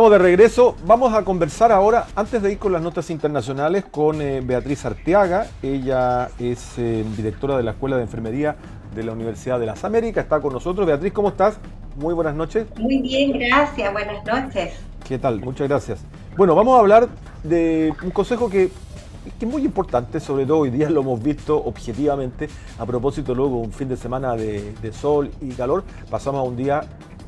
estamos de regreso. Vamos a conversar ahora, antes de ir con las notas internacionales, con Beatriz Arteaga. Ella es directora de la Escuela de Enfermería de la Universidad de las Américas. Está con nosotros. Beatriz, ¿cómo estás? Muy buenas noches. Muy bien, gracias. Buenas noches. ¿Qué tal? Muchas gracias. Bueno, vamos a hablar de un consejo que es muy importante, sobre todo hoy día lo hemos visto objetivamente, a propósito luego un fin de semana de sol y calor. Pasamos a un día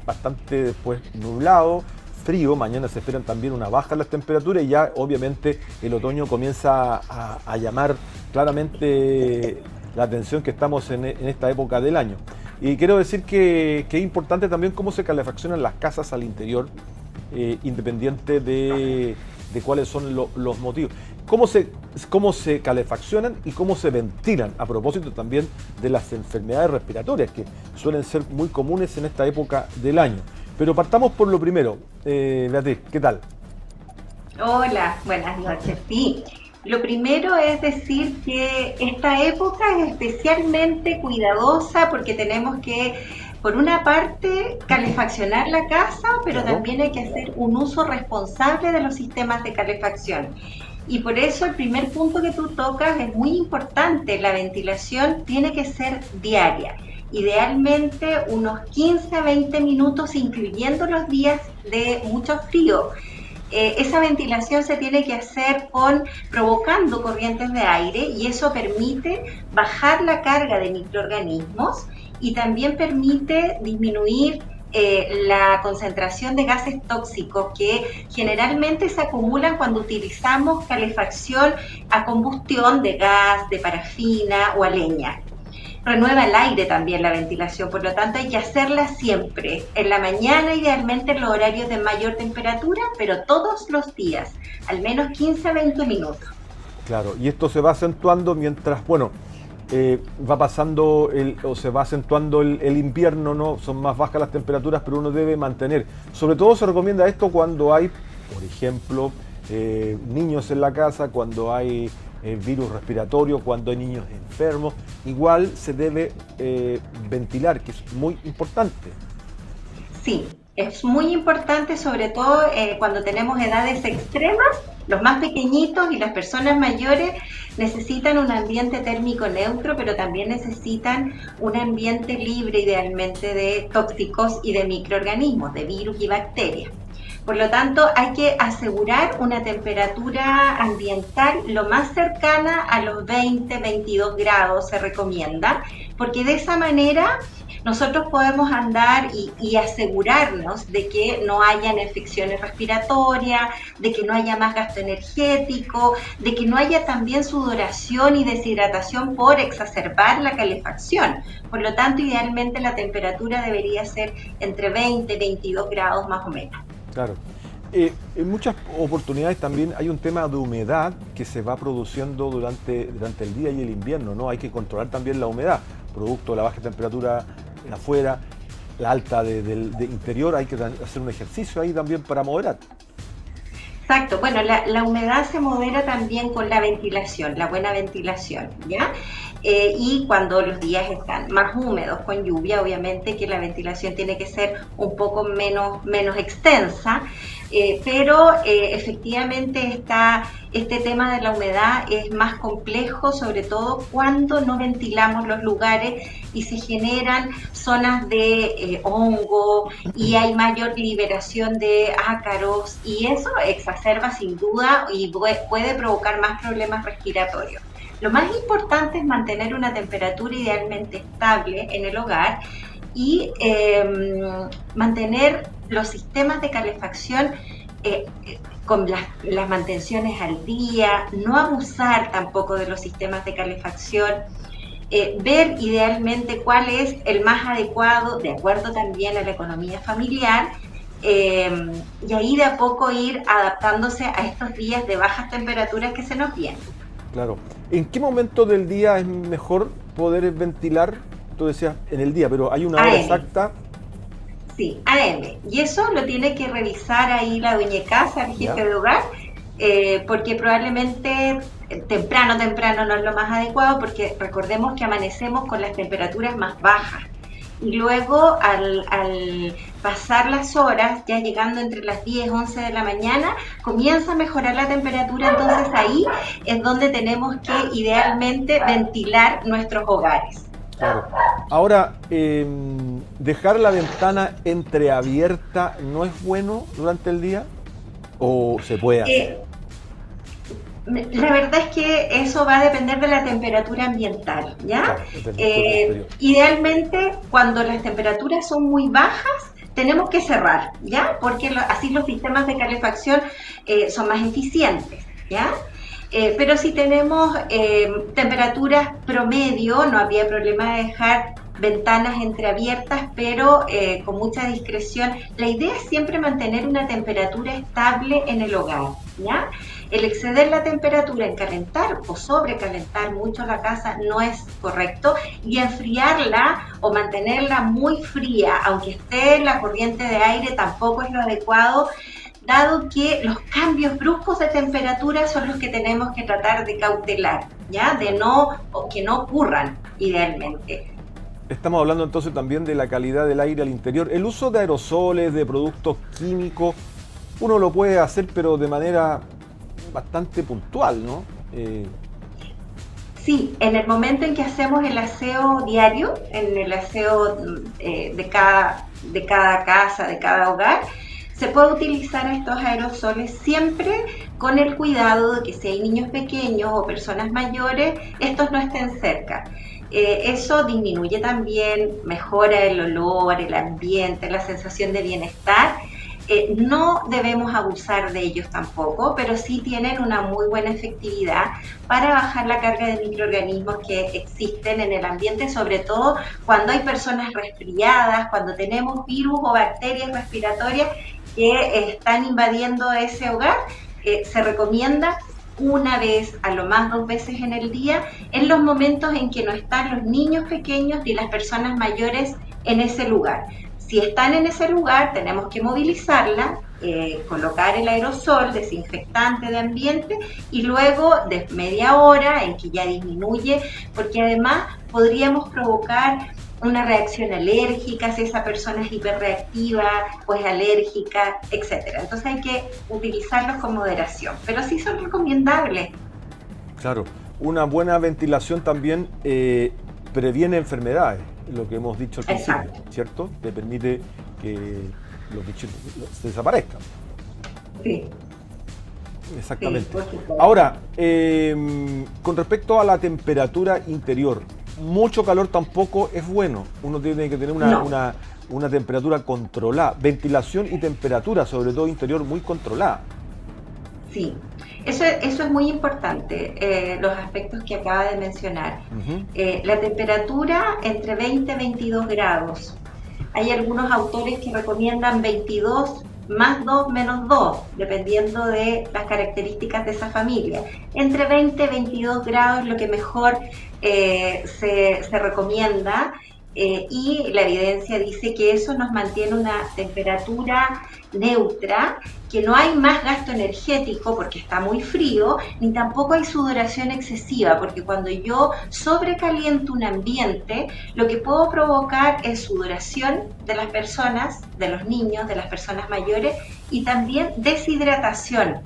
bastante después nublado, frío, mañana se esperan también una baja en las temperaturas y ya obviamente el otoño comienza a llamar claramente la atención que estamos en esta época del año. Y quiero decir que es importante también cómo se calefaccionan las casas al interior, independiente de cuáles son los motivos. Cómo se calefaccionan y cómo se ventilan, a propósito también de las enfermedades respiratorias que suelen ser muy comunes en esta época del año. Pero partamos por lo primero. Beatriz, ¿qué tal? Hola, buenas noches. Sí, lo primero es decir que esta época es especialmente cuidadosa porque tenemos que, por una parte, calefaccionar la casa, pero Claro. también hay que hacer un uso responsable de los sistemas de calefacción. Y por eso el primer punto que tú tocas es muy importante. La ventilación tiene que ser diaria. Idealmente unos 15 a 20 minutos, incluyendo los días de mucho frío. Esa ventilación se tiene que hacer provocando corrientes de aire y eso permite bajar la carga de microorganismos y también permite disminuir la concentración de gases tóxicos que generalmente se acumulan cuando utilizamos calefacción a combustión de gas, de parafina o a leña. Renueva el aire también la ventilación, por lo tanto hay que hacerla siempre, en la mañana idealmente en los horarios de mayor temperatura, pero todos los días, al menos 15 a 20 minutos. Claro, y esto se va acentuando mientras, bueno, va pasando o se va acentuando el invierno, ¿no? Son más bajas las temperaturas, pero uno debe mantener. Sobre todo se recomienda esto cuando hay, por ejemplo, niños en la casa, cuando hay virus respiratorio, cuando hay niños enfermos. Igual se debe ventilar, que es muy importante. Sí, es muy importante, sobre todo cuando tenemos edades extremas. Los más pequeñitos y las personas mayores necesitan un ambiente térmico neutro, pero también necesitan un ambiente libre idealmente de tóxicos y de microorganismos, de virus y bacterias. Por lo tanto, hay que asegurar una temperatura ambiental lo más cercana a los 20-22 grados, se recomienda, porque de esa manera nosotros podemos andar y asegurarnos de que no hayan infecciones respiratorias, de que no haya más gasto energético, de que no haya también sudoración y deshidratación por exacerbar la calefacción. Por lo tanto, idealmente la temperatura debería ser entre 20 y 22 grados más o menos. Claro. En muchas oportunidades también hay un tema de humedad que se va produciendo durante el día y el invierno, ¿no? Hay que controlar también la humedad, producto de la baja temperatura afuera, la alta de interior, hay que hacer un ejercicio ahí también para moderar. Exacto, bueno, la humedad se modera también con la ventilación, la buena ventilación, ¿ya? Y cuando los días están más húmedos con lluvia, obviamente que la ventilación tiene que ser un poco menos extensa, pero efectivamente este tema de la humedad es más complejo, sobre todo cuando no ventilamos los lugares y se generan zonas de hongo y hay mayor liberación de ácaros y eso exacerba sin duda y puede provocar más problemas respiratorios. Lo más importante es mantener una temperatura idealmente estable en el hogar y mantener los sistemas de calefacción con las mantenciones al día, no abusar tampoco de los sistemas de calefacción, ver idealmente cuál es el más adecuado, de acuerdo también a la economía familiar, y ahí de a poco ir adaptándose a estos días de bajas temperaturas que se nos vienen. Claro. ¿En qué momento del día es mejor poder ventilar? Tú decías en el día, pero hay una hora AM. exacta. Sí, AM. Y eso lo tiene que revisar ahí la dueña de casa, el ¿Ya? jefe de hogar, porque probablemente temprano no es lo más adecuado, porque recordemos que amanecemos con las temperaturas más bajas. y luego al pasar las horas, ya llegando entre las 10, 11 de la mañana, comienza a mejorar la temperatura, entonces ahí es donde tenemos que idealmente ventilar nuestros hogares. Claro. Ahora, ¿dejar la ventana entreabierta no es bueno durante el día? ¿O se puede hacer? La verdad es que eso va a depender de la temperatura ambiental, ¿ya? Claro, idealmente, cuando las temperaturas son muy bajas, tenemos que cerrar, ¿ya? Porque así los sistemas de calefacción son más eficientes, ¿ya? Pero si tenemos temperaturas promedio, no habría problema de dejar ventanas entreabiertas, pero con mucha discreción. La idea es siempre mantener una temperatura estable en el hogar, ¿ya? El exceder la temperatura en calentar o sobrecalentar mucho la casa no es correcto, y enfriarla o mantenerla muy fría, aunque esté en la corriente de aire, tampoco es lo adecuado, dado que los cambios bruscos de temperatura son los que tenemos que tratar de cautelar, ¿ya? Que no ocurran idealmente. Estamos hablando entonces también de la calidad del aire al interior. El uso de aerosoles, de productos químicos, uno lo puede hacer, pero de manera bastante puntual, ¿no? Sí, en el momento en que hacemos el aseo diario, en el aseo de cada casa, de cada hogar, se puede utilizar estos aerosoles siempre con el cuidado de que si hay niños pequeños o personas mayores, estos no estén cerca. Eso disminuye también, mejora el olor, el ambiente, la sensación de bienestar. No debemos abusar de ellos tampoco, pero sí tienen una muy buena efectividad para bajar la carga de microorganismos que existen en el ambiente, sobre todo cuando hay personas resfriadas, cuando tenemos virus o bacterias respiratorias que están invadiendo ese hogar. Se recomienda una vez, a lo más 2 veces en el día, en los momentos en que no están los niños pequeños ni las personas mayores en ese lugar. Si están en ese lugar, tenemos que movilizarla, colocar el aerosol desinfectante de ambiente, y luego de media hora en que ya disminuye, porque además podríamos provocar una reacción alérgica si esa persona es hiperreactiva o es alérgica, etcétera. Entonces hay que utilizarlos con moderación, pero sí son recomendables. Claro, una buena ventilación también previene enfermedades, lo que hemos dicho al principio. Exacto. ¿Cierto? Te permite que los bichos desaparezcan. Sí. Exactamente. Sí, ahora, con respecto a la temperatura interior, mucho calor tampoco es bueno. Uno tiene que tener una temperatura controlada, ventilación y temperatura, sobre todo interior, muy controlada. Sí, eso es muy importante, los aspectos que acaba de mencionar. La temperatura entre 20 y 22 grados. Hay algunos autores que recomiendan 22 más 2 menos 2, dependiendo de las características de esa familia. Entre 20 y 22 grados es lo que mejor se recomienda, y la evidencia dice que eso nos mantiene una temperatura neutra, que no hay más gasto energético porque está muy frío, ni tampoco hay sudoración excesiva, porque cuando yo sobrecaliento un ambiente, lo que puedo provocar es sudoración de las personas, de los niños, de las personas mayores, y también deshidratación.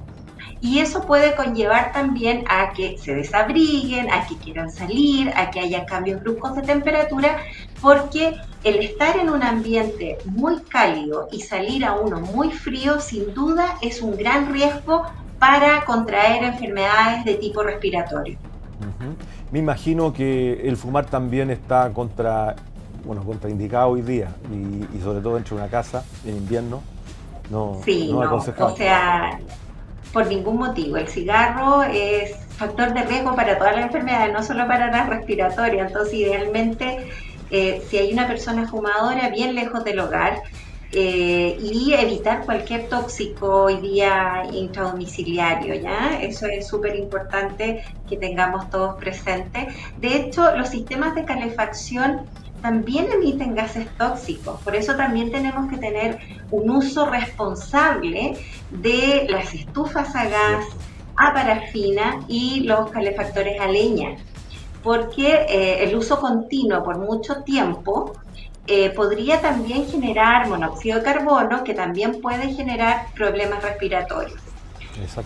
Y eso puede conllevar también a que se desabriguen, a que quieran salir, a que haya cambios bruscos de temperatura, porque el estar en un ambiente muy cálido y salir a uno muy frío, sin duda es un gran riesgo para contraer enfermedades de tipo respiratorio. Me imagino que el fumar también está contraindicado hoy día, y sobre todo dentro de una casa en invierno, no aconsejable. O sea, por ningún motivo. El cigarro es factor de riesgo para todas las enfermedades, no solo para las respiratorias. Entonces, idealmente, si hay una persona fumadora, bien lejos del hogar, y evitar cualquier tóxico hoy día intradomiciliario, ¿ya? Eso es súper importante que tengamos todos presentes. De hecho, los sistemas de calefacción también emiten gases tóxicos, por eso también tenemos que tener un uso responsable de las estufas a gas, a parafina y los calefactores a leña, porque el uso continuo por mucho tiempo podría también generar monóxido de carbono, que también puede generar problemas respiratorios.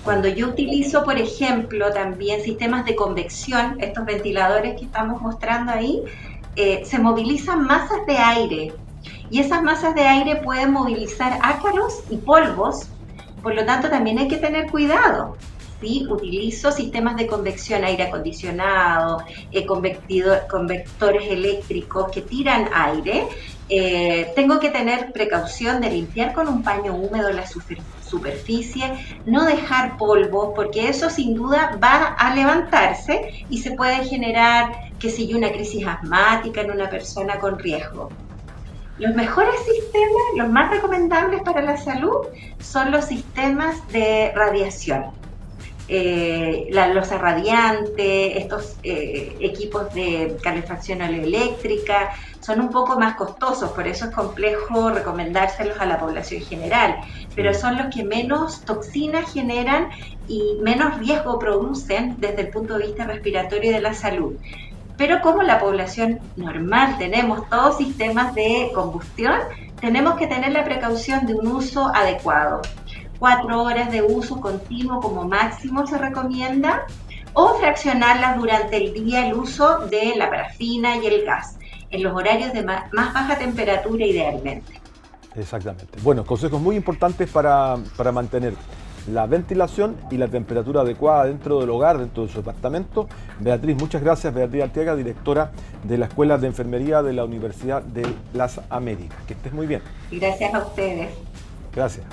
Cuando yo utilizo, por ejemplo, también sistemas de convección, estos ventiladores que estamos mostrando ahí, se movilizan masas de aire y esas masas de aire pueden movilizar ácaros y polvos, por lo tanto también hay que tener cuidado. ¿Sí? Utilizo sistemas de convección, aire acondicionado, convectores eléctricos que tiran aire. Tengo que tener precaución de limpiar con un paño húmedo la superficie, no dejar polvo, porque eso sin duda va a levantarse y se puede generar, qué sé yo, una crisis asmática en una persona con riesgo. Los mejores sistemas, los más recomendables para la salud, son los sistemas de radiación. Los radiantes, estos equipos de calefacción eléctrica son un poco más costosos, por eso es complejo recomendárselos a la población general, pero son los que menos toxinas generan y menos riesgo producen desde el punto de vista respiratorio y de la salud. Pero como la población normal tenemos todos sistemas de combustión, tenemos que tener la precaución de un uso adecuado. 4 horas de uso continuo como máximo se recomienda, o fraccionarlas durante el día el uso de la parafina y el gas, en los horarios de más baja temperatura idealmente. Exactamente. Bueno, consejos muy importantes para mantener la ventilación y la temperatura adecuada dentro del hogar, dentro de su departamento. Beatriz, muchas gracias. Beatriz Arteaga, directora de la Escuela de Enfermería de la Universidad de las Américas. Que estés muy bien. Gracias a ustedes. Gracias.